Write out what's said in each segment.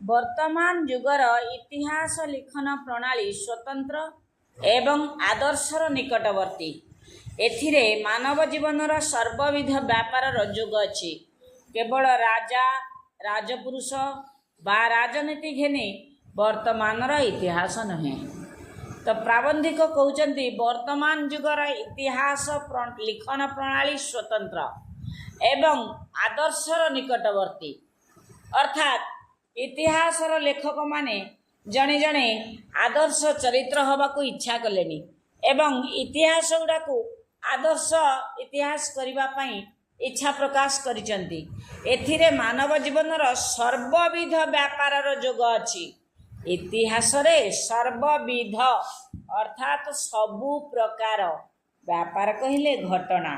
वर्तमान जुगर इतिहास लिखन प्रणाली स्वतंत्र एवं आदर्शर निकटवर्ती। एथिरे मानव जीवनर सर्वविध व्यापार जुग अच्छी। केवल राजा राजपुरुष बा राजनीति घेने वर्तमानर इतिहास नुहे। तो प्राबंधिक कहते वर्तमान जुगर इतिहास लिखन प्रणाली स्वतंत्र एवं आदर्शर निकटवर्ती। अर्थात इतिहासर लेखक माने जणे जणे आदर्श चरित्र हवा को इच्छा कलेनी एवं इतिहास गुड़ा को आदर्श इतिहास करिबा पई इच्छा प्रकाश करिसंती। एथिरे मानव जीवनर सर्वविध व्यापारर जोग अछि। इतिहास रे सर्वविध अर्थात सबु प्रकार व्यापार कहिले घटना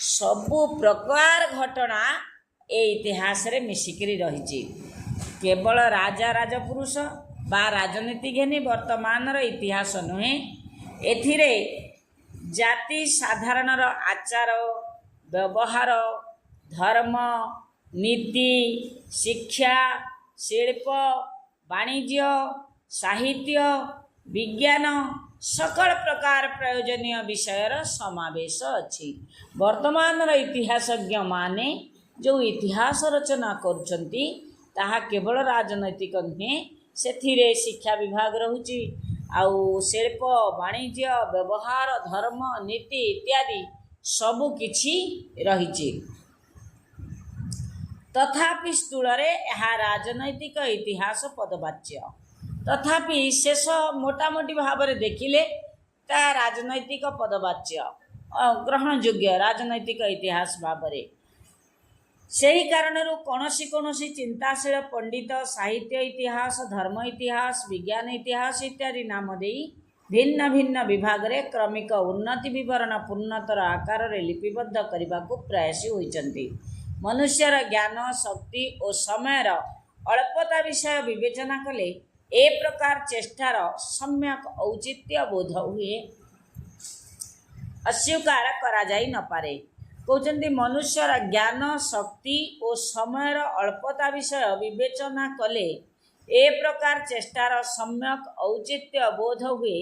सबु प्रकार घटना ए इतिहास रे मिसिकरी रहिछि। केवल राजा राजपुरुष बा राजनीति घेनी वर्तमान इतिहास नुहे। एथिरे जाति साधारणर आचार व्यवहार धर्म नीति शिक्षा शिल्प वाणिज्य साहित्य विज्ञान सकल प्रकार प्रयोजनीय विषयर समावेश अछि। वर्तमान इतिहासज्ञ माने जो इतिहास रचना करुछंती ताहा केवल राजनैतिक नुहे। सेथिरे शिक्षा विभाग रहुची आउ शिल्प वाणिज्य व्यवहार धर्म नीति इत्यादि सबु किछि रहिछि। तथापि स्थूल यह राजनैतिक इतिहास पदवाच्य। तथापि शेष मोटामोटी भाव में देखिले ता राजनैतिक पदवाच्य ग्रहण योग्य राजनैतिक इतिहास भाव में। सही कारण कौनसी चिंताशील पंडित साहित्य इतिहास धर्म इतिहास विज्ञान इतिहास इत्यादि नाम दे भिन्न भिन्न विभाग रे क्रमिक उन्नति विवरण पूर्णतर आकार रे लिपिबद्ध करने को प्रयासी होइचंती। मनुष्यर ज्ञान शक्ति और समयर अल्पता विषय विवेचना कले ए प्रकार चेष्टार सम्यक औचित्य बोध हुए अस्वीकार करा जाई न पारे। कहते मनुष्यर ज्ञान शक्ति और समयर अल्पता विषय विवेचना कले ए प्रकार चेष्टार सम्यक औचित्य बोध हुए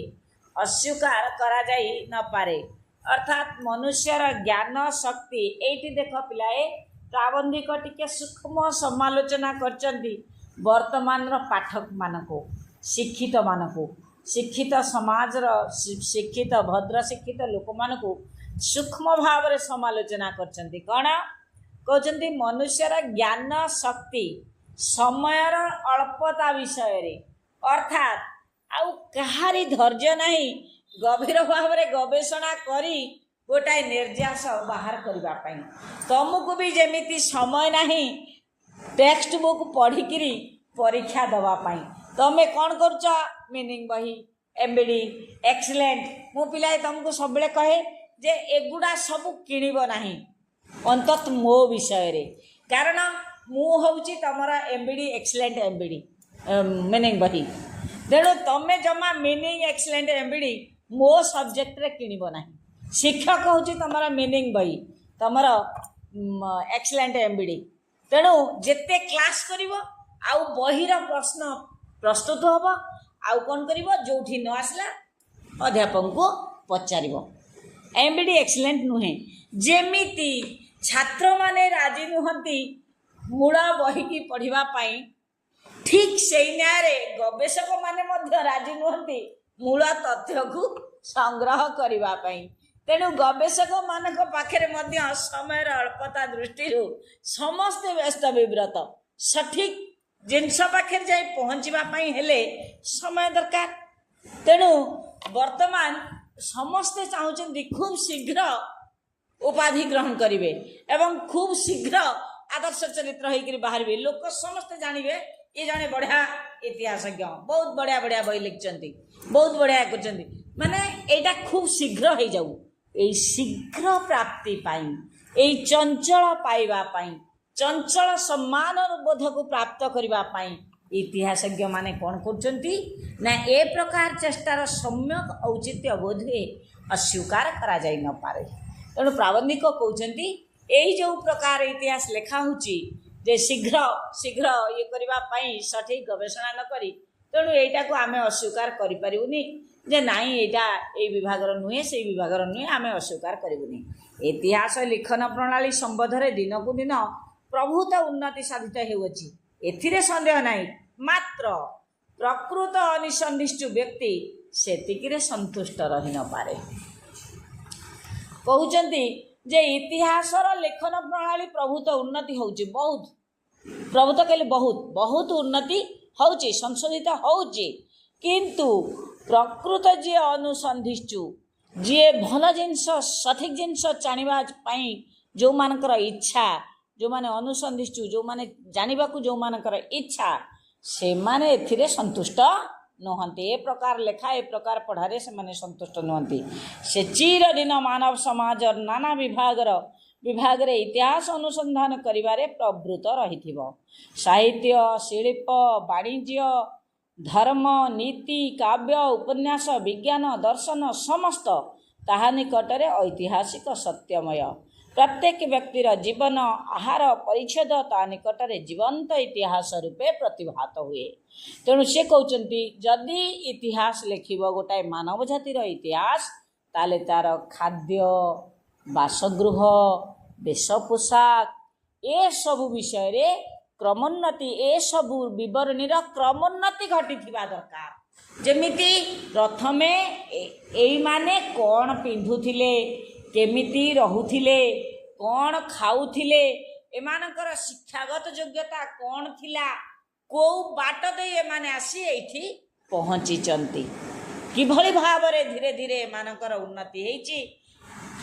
अस्वीकार करा जाई न पारे। अर्थात मनुष्यर ज्ञान शक्ति एठी देख पिलाए प्राबंधिक टिके सूक्ष्म समालोचना करचंती वर्तमान पाठक मानको शिक्षित मानको शिक्षित समाज शिक्षित भद्र शिक्षित लोक मानको सूक्ष्म भाव में समालोचना करचंती। कौन कहते मनुष्यर ज्ञान शक्ति समयर अल्पता विषय रे अर्थात आउ कहारी धैर्य नहीं गभीर भाव में गवेषणा करी गोटाए निर्यास बाहर करने तुमको भी जमीती समय नहीं टेक्स्ट बुक पढ़िकी परीक्षा दवापाई तमें कौन कर मीनिंग बही एमबीडी एक्सीलेंट मो पिलाए तुमको सब कहे जे एगुड़ा सब किणव नहीं अंतत मो विषय रे कारण मु हूँ तुम एमबीडी एक्सीलेंट एमबीडी मीनिंग बही तेणु तुम जमा मीनिंग एक्सीलेंट एमबीडी मो सब्जेक्ट रे किणव नहीं। शिक्षक हूँ तुम मीनिंग बही तुम एक्सीलेंट एमबीडी तेणु जेते क्लास कर बहीर प्रश्न प्रस्तुत हम आउ कौन कर जो न आसला अध्यापक को पचार एमबीडी एक्सीलेंट नुहे। जेमिति छात्र माने राजी नुहंती मूल बही की पढ़ाई ठीक से न्याय गवेषक माने मध्य राजी नुहंती मूल तथ्य को संग्रह करने। तेणु गवेषक मान पाखे समय अल्पता दृष्टि समस्ते व्यस्त विव्रत सठिक जिनस पाखे जाए पहुँचापी हेले समय दरकार। तेणु वर्तमान समस्ते चाहते खूब शीघ्र उपाधि ग्रहण करेंगे एवं खूब शीघ्र आदर्श चरित्र होकर बाहर लोक समस्ते जानवे ये जड़े बढ़िया इतिहासज्ञ बहुत बढ़िया बढ़िया बही लिखिं बहुत बढ़िया कर माने एटा खूब शीघ्र हो जाऊ ए शीघ्र प्राप्ति पाई चंचल पाइबा पाई चंचल सम्मान बोध को प्राप्त करने इतिहासज्ञ माने कौन करचंती ना ए प्रकार चेष्टार सम्यक औचित्य बोध हुए अस्वीकार करा जाई न पारे। तेणु प्राबंधिक कहते यही जो प्रकार इतिहास लेखा होची जे शीघ्र शीघ्र ये करने सठिक गवेषणा न करी तेणु यहीटा को आम अस्वीकार करें जे नाई यहाँ ये विभाग नुहे से विभाग नुहे आम अस्वीकार करूनी। इतिहास लिखन प्रणाली संबंध दिन को दिन प्रभुत उन्नति साधित होउछि एथिरे संदेह नहीं। मात्र प्रकृत अनिसंदिष्ट व्यक्ति सेतिकिरे संतुष्ट रही न पारे। कहउचंती जे इतिहासर लेखन प्रणाली प्रभुत उन्नति होउछि बहुत प्रभुत कहले बहुत बहुत उन्नति होउछि संशोधित होउछि किंतु प्रकृत जे अनुसंधिष्टु जे भल जिनस सठिक जिनस जानिबा पई जो मानकर इच्छा जो माने अनुसंधिष्टु जो माने जानिबा को जो मानकर इच्छा से माने एथिरे संतुष्ट नुहंती। ए प्रकार लेखा ए प्रकार पढ़ारे से माने संतुष्ट नुहंती। से चिर दिन मानव समाज नाना विभाग रे इतिहास अनुसंधान करिबारे प्रवृत्त रहिथिबो। साहित्य शिल्प वाणिज्य धर्म नीति काव्य उपन्यास विज्ञान दर्शन समस्त ताहा निकटरे ऐतिहासिक सत्यमय। प्रत्येक व्यक्तिर जीवन आहार परिच्छेद ता निकटरे जीवंत इतिहास रूपे प्रतिभात हुए। तेणु से कहते जदि इतिहास लिखिब गोटाए मानव जातिर इतिहास ताले तार खाद्य बासगृह वेश पोशाक ए सबु विषय रे क्रमोन्नति ए सबु विवरणीर क्रमोन्नति घटी दरकार। जेमिति प्रथमे एई माने कौन पिंधुथिले केमिति रहुथिले कौन खाउथिले एमानकर शिक्षागत योग्यता कौन थिला को बाट दे एमाने आसी एठी पहुँचीचंती किभଳି भावरे धीरे धीरे एमानकर उन्नति हेची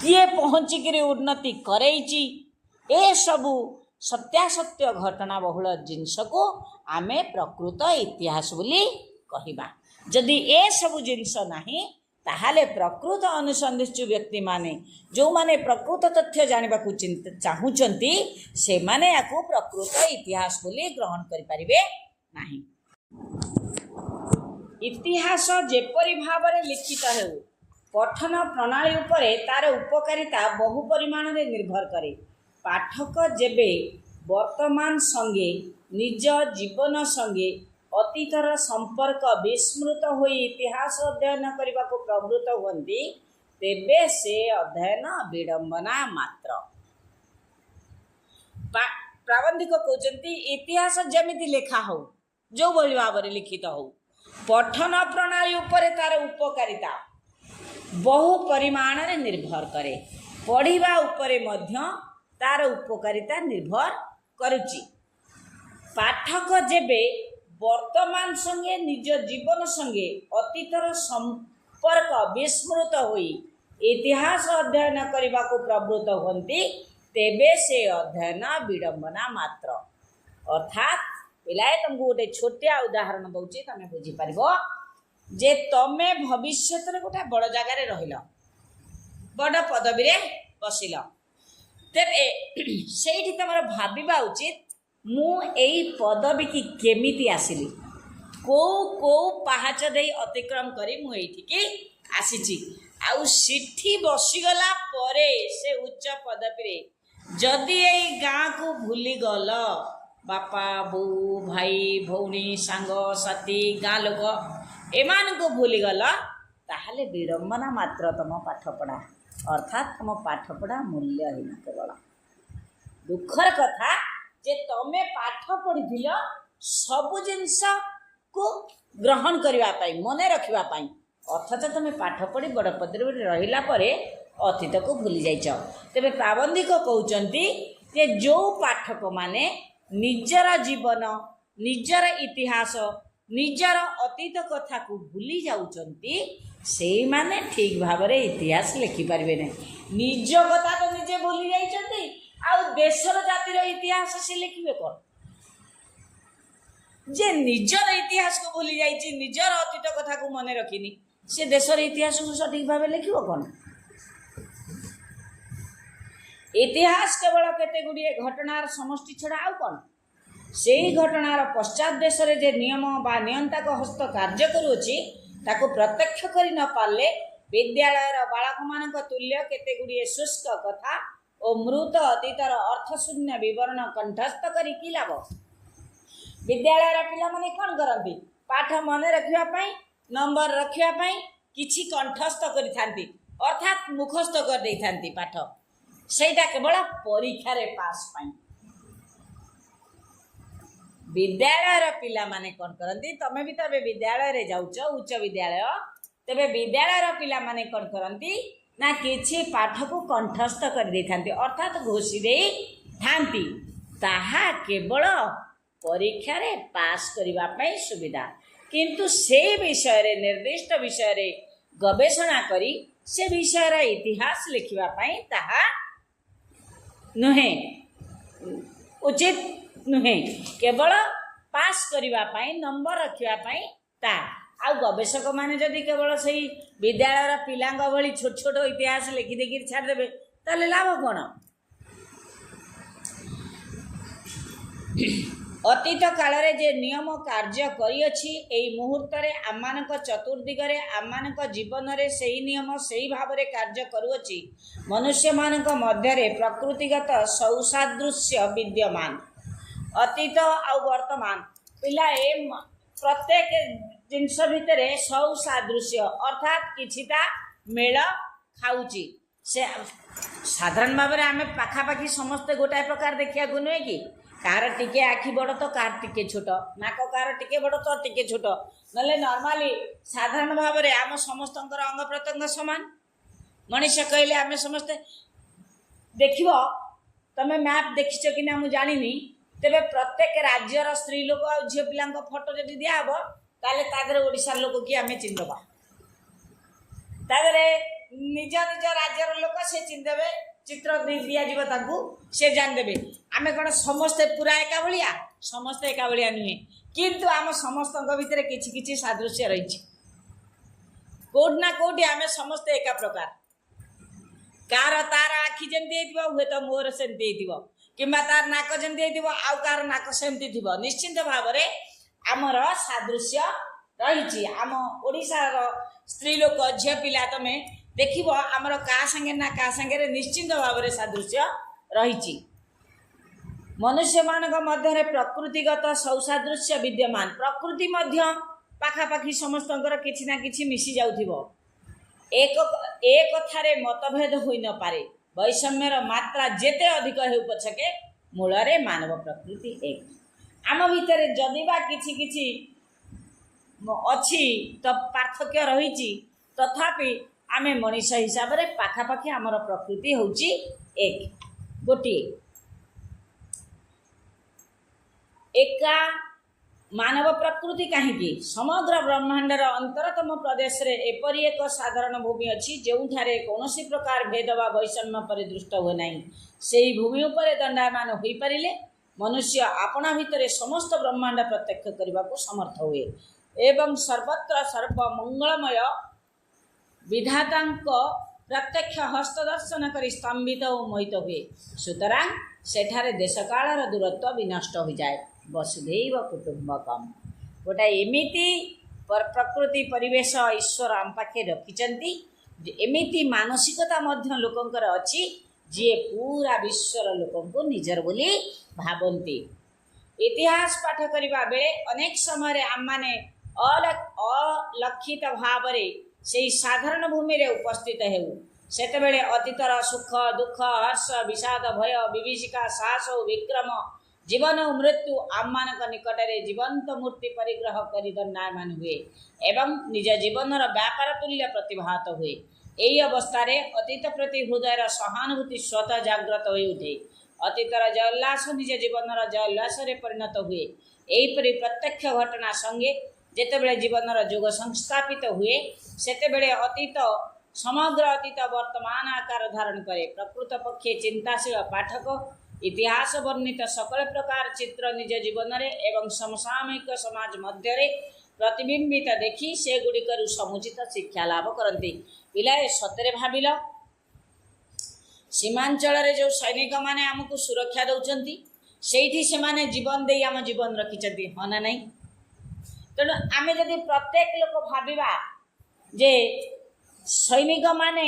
किए पहुँचिकी उन्नति करैची ए सबु सत्यासत्य घटना बहुल जिनस को आमे प्रकृत इतिहास बोली कहिबा। जदि ए सबु जिनस नाही ताहाले प्रकृत अनुसंधिष्ट व्यक्ति माने जो माने प्रकृत तथ्य जानिबा को चाहुचंती से माने याकू प्रकृत इतिहास बोली ग्रहण करि परिबे नाही। इतिहास जेपरि भावरे लिखित हेउ पठन प्रणाली उपरे तार उपकारिता बहु परिमाण रे निर्भर करे। पाठक जेबे वर्तमान संगे निज जीवन संगे अतीतर संपर्क विस्मृत होई इतिहास अध्ययन करने को प्रवृत्त हुंती तेबे से अध्ययन विडंबना मात्र। प्राबंधिक कहते इतिहास जमिति लेखा हो जो भली भाव लिखित हो पठन प्रणाली उपरे तार उपकारिता बहु परिमाण रे निर्भर करे। पढ़िबा उपरे मध्य तार उपकारिता निर्भर करुची। पाठक जेबे वर्तमान संगे निज जीवन संगे अतीतर संपर्क विस्मृत होई इतिहास अध्ययन करने को प्रवृत्त होती तेबे से अध्ययन विडंबना मात्र। अर्थात पिलाए तुमको गोटे छोटिया उदाहरण दूची तमें बुझीपार जे तमे भविष्य गोटे बड़ जगार रहिल बड़ पदवी रे बसिल तेबे सेठी तुम भाविबा उचित मु एई पदवी की केमिति आसिली को पहाच दे अतिक्रम करी मु एठिकी आसीची आउ सिठी बसीगला परे से उच्च पदवी रे जदि एई गाँ को भूली गल बापा बो भाई भौणी सांग साथी गाँ लोक एमान को भूली गल ताहले विडंबना मात्र तुम पाठपढ़ा अर्थात तुम पाठपढ़ा मूल्यहीन केवल। दुखर कथा जे तमे पाठ पढ़ी सबु जिनस को ग्रहण करने मन रखापी अर्थात तुम पाठ पढ़ी बड़ पदवी रहिला परे अतीत को भूली जाइछ। तेबे प्राबंधिक कहउचंती जे जो पाठक माने निजर जीवन निजर इतिहास निजर अतीत कथा को भूली जाउचंती से माने ठीक भाव रे इतिहास लिखि पारबे नै। निज कथा तो निजे भूली जाइछंती आउ देशर जातिर इतिहास से लिखिबे कोन जे निजर इतिहास को भूली जाइछि निजर अतीत कथा को मन रखिनी से देशर इतिहास को सठिक भाव लिखिबो कोन। इतिहास केवल केते गुड़िए घटनार समष्टि छड़ा आउ कोन से घटनार पश्चात देश रे जे नियम बा नियंत्रक हस्त कार्य करूछि ताको प्रत्यक्ष करि न पारले विद्यालय बालक मानक तुल्य केते गुड़िए शुष्क कथा ଓ ମୃତ ଅତୀତର ଅର୍ଥଶୂନ୍ୟ ବିବରଣ କଣ୍ଠସ୍ଥ କରି କି ଲାଭ? ବିଦ୍ୟାଳୟର ପିଲାମାନେ କ'ଣ କରନ୍ତି? ପାଠ ମନେ ରଖିବା ପାଇଁ, ନମ୍ବର ରଖିବା ପାଇଁ କିଛି କଣ୍ଠସ୍ଥ କରିଥାନ୍ତି, ଅର୍ଥାତ୍ ମୁଖସ୍ଥ କରିଦେଇଥାନ୍ତି ପାଠ। ସେଇଟା କେବଳ ପରୀକ୍ଷାରେ ପାସ୍ ପାଇଁ। ବିଦ୍ୟାଳୟର ପିଲାମାନେ କ'ଣ କରନ୍ତି? ତମେ ବି ତ ଏବେ ବିଦ୍ୟାଳୟରେ ଯାଉଛ, ଉଚ୍ଚ ବିଦ୍ୟାଳୟ। ତେବେ ବିଦ୍ୟାଳୟର ପିଲାମାନେ କ'ଣ କରନ୍ତି ନା କିଛି ପାଠକୁ କଣ୍ଠସ୍ଥ କରିଦେଇଥାନ୍ତି, ଅର୍ଥାତ୍ ଘୋଷି ଦେଇଥାନ୍ତି। ତାହା କେବଳ ପରୀକ୍ଷାରେ ପାସ୍ କରିବା ପାଇଁ ସୁବିଧା। କିନ୍ତୁ ସେହି ବିଷୟରେ, ନିର୍ଦ୍ଦିଷ୍ଟ ବିଷୟରେ ଗବେଷଣା କରି ସେ ବିଷୟର ଇତିହାସ ଲେଖିବା ପାଇଁ ତାହା ନୁହେଁ, ଉଚିତ ନୁହେଁ। କେବଳ ପାସ୍ କରିବା ପାଇଁ, ନମ୍ବର ରଖିବା ପାଇଁ ତା। ଆଉ ଗବେଷକମାନେ ଯଦି କେବଳ ସେଇ ବିଦ୍ୟାଳୟର ପିଲାଙ୍କ ଭଳି ଛୋଟ ଛୋଟ ଇତିହାସ ଲେଖିଦେଇକି ଛାଡ଼ିଦେବେ, ତାହେଲେ ଲାଭ କ'ଣ? ଅତୀତ କାଳରେ ଯେ ନିୟମ କାର୍ଯ୍ୟ କରିଅଛି, ଏଇ ମୁହୂର୍ତ୍ତରେ ଆମମାନଙ୍କ ଚତୁର୍ଦିଗରେ, ଆମମାନଙ୍କ ଜୀବନରେ ସେହି ନିୟମ ସେହି ଭାବରେ କାର୍ଯ୍ୟ କରୁଅଛି। ମନୁଷ୍ୟମାନଙ୍କ ମଧ୍ୟରେ ପ୍ରକୃତିଗତ ସୌସାଦୃଶ୍ୟ ବିଦ୍ୟମାନ। ଅତୀତ ଆଉ ବର୍ତ୍ତମାନ, ପିଲା ଏ ପ୍ରତ୍ୟେକ ଜିନିଷ ଭିତରେ ସୌସାଦୃଶ୍ୟ ଅର୍ଥାତ୍ କିଛିଟା ମେଳ ଖାଉଛି। ସେ ସାଧାରଣ ଭାବରେ ଆମେ ପାଖାପାଖି ସମସ୍ତେ ଗୋଟାଏ ପ୍ରକାର ଦେଖିବାକୁ ନୁହେଁ କି? କାହାର ଟିକେ ଆଖି ବଡ଼ ତ କାହାର ଟିକେ ଛୋଟ, ନାକ କାହାର ଟିକେ ବଡ଼ ତ ଟିକେ ଛୋଟ, ନହେଲେ ନର୍ମାଲି ସାଧାରଣ ଭାବରେ ଆମ ସମସ୍ତଙ୍କର ଅଙ୍ଗ ପ୍ରତ୍ୟଙ୍ଗ ସମାନ। ମଣିଷ କହିଲେ ଆମେ ସମସ୍ତେ ଦେଖିବ, ତମେ ମ୍ୟାପ୍ ଦେଖିଛ କି ନା ମୁଁ ଜାଣିନି, ତେବେ ପ୍ରତ୍ୟେକ ରାଜ୍ୟର ସ୍ତ୍ରୀ ଲୋକ ଆଉ ଝିଅ ପିଲାଙ୍କ ଫଟୋ ଯଦି ଦିଆହେବ, ତାହେଲେ ତା ଦେହରେ ଓଡ଼ିଶାର ଲୋକ କି ଆମେ ଚିହ୍ନିଦେବା। ତା ଦେହରେ ନିଜ ନିଜ ରାଜ୍ୟର ଲୋକ ସେ ଚିହ୍ନିଦେବେ, ଚିତ୍ର ଦିଆଯିବ ତାଙ୍କୁ, ସେ ଜାଣିଦେବେ। ଆମେ କ'ଣ ସମସ୍ତେ ପୁରା ଏକା ଭଳିଆ? ସମସ୍ତେ ଏକା ଭଳିଆ ନୁହେଁ, କିନ୍ତୁ ଆମ ସମସ୍ତଙ୍କ ଭିତରେ କିଛି କିଛି ସାଦୃଶ୍ୟ ରହିଛି। କୋଉଠି ନା କୋଉଠି ଆମେ ସମସ୍ତେ ଏକା ପ୍ରକାର। କାହାର ତାର ଆଖି ଯେମିତି ହେଇଥିବ, ହୁଏତ ମୋର ସେମିତି ହେଇଥିବ, କିମ୍ବା ତାର ନାକ ଯେମିତି ହେଇଥିବ, ଆଉ କାହାର ନାକ ସେମିତି ଥିବ। ନିଶ୍ଚିନ୍ତ ଭାବରେ ଆମର ସାଦୃଶ୍ୟ ରହିଛି। ଆମ ଓଡ଼ିଶାର ସ୍ତ୍ରୀ ଲୋକ, ଝିଅ ପିଲା ତମେ ଦେଖିବ, ଆମର କାହା ସାଙ୍ଗେ ନା କାହା ସାଙ୍ଗରେ ନିଶ୍ଚିନ୍ତ ଭାବରେ ସାଦୃଶ୍ୟ ରହିଛି। ମନୁଷ୍ୟମାନଙ୍କ ମଧ୍ୟରେ ପ୍ରକୃତିଗତ ସୌସାଦୃଶ୍ୟ ବିଦ୍ୟମାନ। ପ୍ରକୃତି ମଧ୍ୟ ପାଖାପାଖି ସମସ୍ତଙ୍କର କିଛି ନା କିଛି ମିଶି ଯାଉଥିବ। ଏ କଥାରେ ମତଭେଦ ହୋଇନପାରେ। ବୈଷମ୍ୟର ମାତ୍ରା ଯେତେ ଅଧିକ ହେଉ ପଛକେ, ମୂଳରେ ମାନବ ପ୍ରକୃତି ଏକ। ଆମ ଭିତରେ ଯଦି ବା କିଛି କିଛି ଅଛି ତ ପାର୍ଥକ୍ୟ ରହିଛି, ତଥାପି ଆମେ ମଣିଷ ହିସାବରେ ପାଖାପାଖି ଆମର ପ୍ରକୃତି ହେଉଛି ଏକ, ଗୋଟିଏ। ଏକା ମାନବ ପ୍ରକୃତି କାହିଁକି? ସମଗ୍ର ବ୍ରହ୍ମାଣ୍ଡର ଅନ୍ତରତମ ପ୍ରଦେଶରେ ଏପରି ଏକ ସାଧାରଣ ଭୂମି ଅଛି, ଯେଉଁଠାରେ କୌଣସି ପ୍ରକାର ଭେଦ ବା ବୈଷମ୍ୟ ପରିଦୃଷ୍ଟ ହୁଏ ନାହିଁ। ସେହି ଭୂମି ଉପରେ ଦଣ୍ଡାୟମାନ ହୋଇପାରିଲେ ମନୁଷ୍ୟ ଆପଣା ଭିତରେ ସମସ୍ତ ବ୍ରହ୍ମାଣ୍ଡ ପ୍ରତ୍ୟକ୍ଷ କରିବାକୁ ସମର୍ଥ ହୁଏ ଏବଂ ସର୍ବତ୍ର ସର୍ବମଙ୍ଗଳମୟ ବିଧାତାଙ୍କ ପ୍ରତ୍ୟକ୍ଷ ହସ୍ତ ଦର୍ଶନ କରି ସ୍ତମ୍ଭିତ ଓ ମୋହିତ ହୁଏ। ସୁତରାଂ ସେଠାରେ ଦେଶକାଳର ଦୂରତ୍ୱ ବିନଷ୍ଟ ହୋଇଯାଏ। ବସୁଧୈବ କୁଟୁମ୍ବକମ୍, ଗୋଟାଏ ଏମିତି ପ୍ରକୃତି ପରିବେଶ ଈଶ୍ୱର ଆମ ପାଖେ ରଖିଛନ୍ତି, ଏମିତି ମାନସିକତା ମଧ୍ୟ ଲୋକଙ୍କର ଅଛି, ଯିଏ ପୁରା ବିଶ୍ୱର ଲୋକଙ୍କୁ ନିଜର ବୋଲି ଭାବନ୍ତି। ଇତିହାସ ପାଠ କରିବା ବେଳେ ଅନେକ ସମୟରେ ଆମମାନେ ଅଲକ୍ଷିତ ଭାବରେ ସେହି ସାଧାରଣ ଭୂମିରେ ଉପସ୍ଥିତ ହେଉ। ସେତେବେଳେ ଅତୀତର ସୁଖ ଦୁଃଖ, ହର୍ଷ ବିଷାଦ, ଭୟ ବିଭୀଷିକା, ସାହସ ଓ ବିକ୍ରମ, ଜୀବନ ଓ ମୃତ୍ୟୁ ଆମମାନଙ୍କ ନିକଟରେ ଜୀବନ୍ତ ମୂର୍ତ୍ତି ପରିଗ୍ରହ କରି ଦଣ୍ଡାୟମାନ ହୁଏ ଏବଂ ନିଜ ଜୀବନର ବ୍ୟାପାର ତୁଲ୍ୟ ପ୍ରତିଭାତ ହୁଏ। ଏହି ଅବସ୍ଥାରେ ଅତୀତ ପ୍ରତି ହୃଦୟର ସହାନୁଭୂତି ସ୍ୱତଃ ଜାଗ୍ରତ ହୋଇଉଠେ। ଅତୀତର ଜୟୋଲ୍ଲାସ ନିଜ ଜୀବନର ଜୟୋଲ୍ଲାସରେ ପରିଣତ ହୁଏ। ଏହିପରି ପ୍ରତ୍ୟକ୍ଷ ଘଟଣା ସଙ୍ଗେ ଯେତେବେଳେ ଜୀବନର ଯୋଗ ସଂସ୍ଥାପିତ ହୁଏ, ସେତେବେଳେ ଅତୀତ ସମଗ୍ର ଅତୀତ ବର୍ତ୍ତମାନ ଆକାର ଧାରଣ କରେ। ପ୍ରକୃତ ପକ୍ଷେ ଚିନ୍ତାଶୀଳ ପାଠକ ଇତିହାସ ବର୍ଣ୍ଣିତ ସକଳ ପ୍ରକାର ଚିତ୍ର ନିଜ ଜୀବନରେ ଏବଂ ସମସାମୟିକ ସମାଜ ମଧ୍ୟରେ ପ୍ରତିବିମ୍ବିତ ଦେଖି ସେଗୁଡ଼ିକରୁ ସମୁଚିତ ଶିକ୍ଷା ଲାଭ କରନ୍ତି। ପିଲାଏ ସତରେ ଭାବିଲ, ସୀମାଞ୍ଚଳରେ ଯେଉଁ ସୈନିକମାନେ ଆମକୁ ସୁରକ୍ଷା ଦେଉଛନ୍ତି, ସେଇଠି ସେମାନେ ଜୀବନ ଦେଇ ଆମ ଜୀବନ ରଖିଛନ୍ତି, ହଁ ନା ନାହିଁ? ତେଣୁ ଆମେ ଯଦି ପ୍ରତ୍ୟେକ ଲୋକ ଭାବିବା ଯେ ସୈନିକମାନେ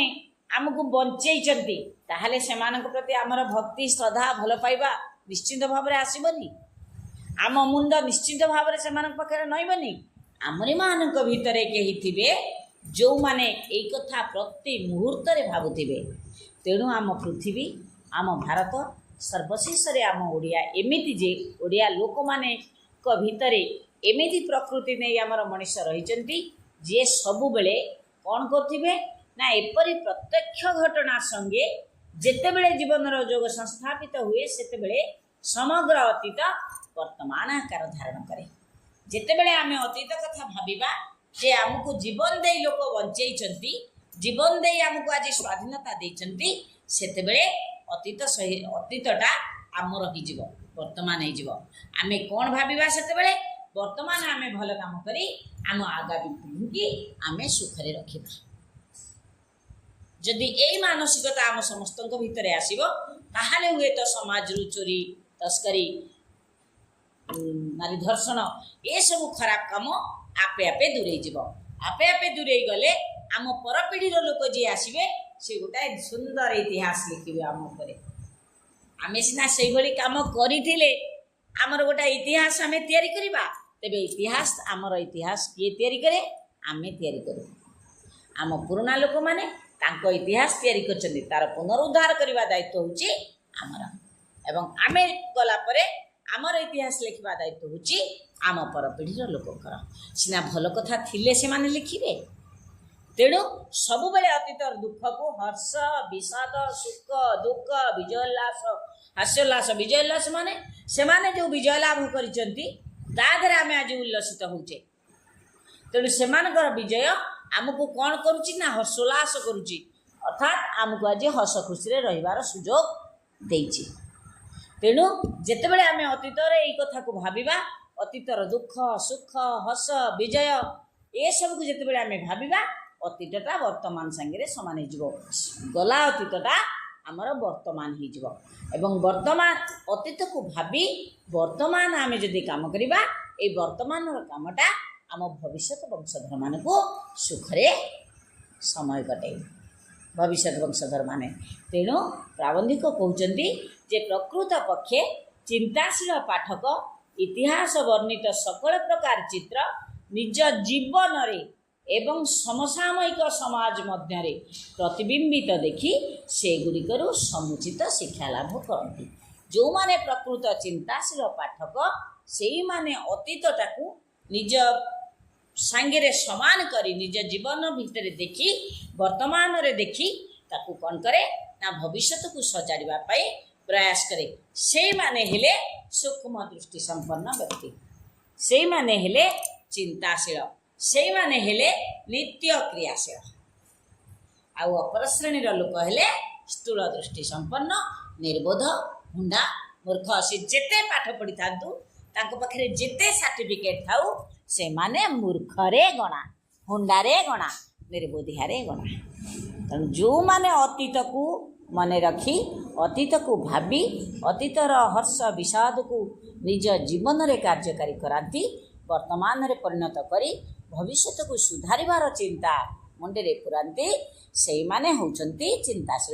ଆମକୁ ବଞ୍ଚେଇଛନ୍ତି, ताहले सेमानक प्रति आमर भक्ति श्रद्धा भल पाइबा निश्चिंत भाव में आसबनी आम मुंड निश्चिंत भाव में सेमानक पाखे नईबनी आमरी मानक भितर कही थे जो माने एक कथा प्रति मुहूर्त भावुवे तेणु आम पृथ्वी आम भारत सर्वशेष आम ओडिया एमिति जे ओडिया लोक माने भितर एमिति प्रकृति नहीं आमर मनीष रही जी सबु बेले कौन करुवे ना एपरी प्रत्यक्ष घटना संगे जेतेबेले जीवन जोग संस्थापित हुए सेतेबेले समग्र अतीत वर्तमान आकार धारण करे जेतेबेले आमे अतीत कथा भाबिबा जे आमको जीवन दे लोक बंचेइचंती जीवन दे आमको आज स्वाधीनता देइचंती सेतेबेले अतीतटा आमर ही जीव वर्तमान ही जीव आमे कोन भाबिबा सेतेबेले वर्तमान आमे भल काम करी आम आगामी पीढ़ी की आमे सुखरे रखिबा जदि यही मानसिकता आम समस्त भितर आसो ताहले हुए तो समाज रु चोरी तस्करी नारी धर्षण ये सब खराब काम आपे आपे दूरे जीव आपे आपे दूरे गले आम पर पीढ़ीर लोक जी आसवे से गोटाए सुंदर इतिहास लिखे आम उपर आमे सिना से भली काम करिथिले आमर गोटा इतिहास आमे तैयारी करिबा तेबे इतिहास आमर इतिहास किए तैयारी करे आमे तैयारी करू आम पुराना लोक माने तांको इतिहास तैयारी करछन्ती तार पुनरुद्धार करबा दायित्व होची आमर एवं आमे गला परे आमर इतिहास लिखा दायित्व होची आम पर पीढ़ीर लोकंकर सिना भल कथा थिले से माने लिखिबे तेणु सबु बेले अतीतर दुख को हर्ष विषाद सुख दुख विजयोल्लास हास्योल्लास विजयोल्लास माने से माने जो विजय लाभ करिसंती तादरे आमे आज उल्लसित होचे तेणु सेमानकर विजय आमको कौन करुच्ची ना हर्षोल्लास करुच्ची अर्थात आमको आज हस खुशी रहिबार सुजोग देइछि तेणु जेतेबेले आमे अतीतर एई कथा को भाबिबा अतीतर दुख सुख हस विजय ए सब को जेतेबेले आमे भाबिबा अतीतटा वर्तमान संगे समान हो गला अतीतटा आमर वर्तमान हो एवं वर्तमान अतीत को भाबी वर्तमान आमे जदि काम करिबा ए वर्तमान कामटा आम भविष्य वंशधर मान को सुखरे समय कटे भविष्य वंशधर माने तेणु प्राबंधिक कहते जे प्रकृत पक्षे चिंताशील पाठक इतिहास वर्णित सकल प्रकार चित्र निज जीवन रे एवं समसामयिक समाज मध्य प्रतिबिंबित देखि से गुड़िकर समुचित शिक्षा लाभ करती जो माने प्रकृत चिंताशील पाठक से माने अतीतटा को निज सांगे समान करी निज जीवन भितर देखी वर्तमान रे देखी ताकू कौन करे ना भविष्य को सजाड़वा प्रयास करे से माने हेले सूक्ष्म दृष्टि संपन्न व्यक्ति से माने हेले चिंताशील से माने हेले नित्य क्रियाशील आउ अपर श्रेणीर लोक हेले स्थूल दृष्टि संपन्न निर्बोध हुंडा मूर्ख से जेते पाठ पढ़ी थांतु तांको पाखरे जेते सर्टिफिकेट थाउ से माने मूर्खरे गणा हुंडारे गणा निर्बोधियारे गणा तेणु जो माने अतीत को मने रखी अतीत को भावी अतीतर हर्ष विषाद को निज जीवन रे कार्यकारी कराती वर्तमान रे परिणत करी भविष्य को सुधारिबार चिंता मुंडे पुरांती से माने होचंती चिंताशील।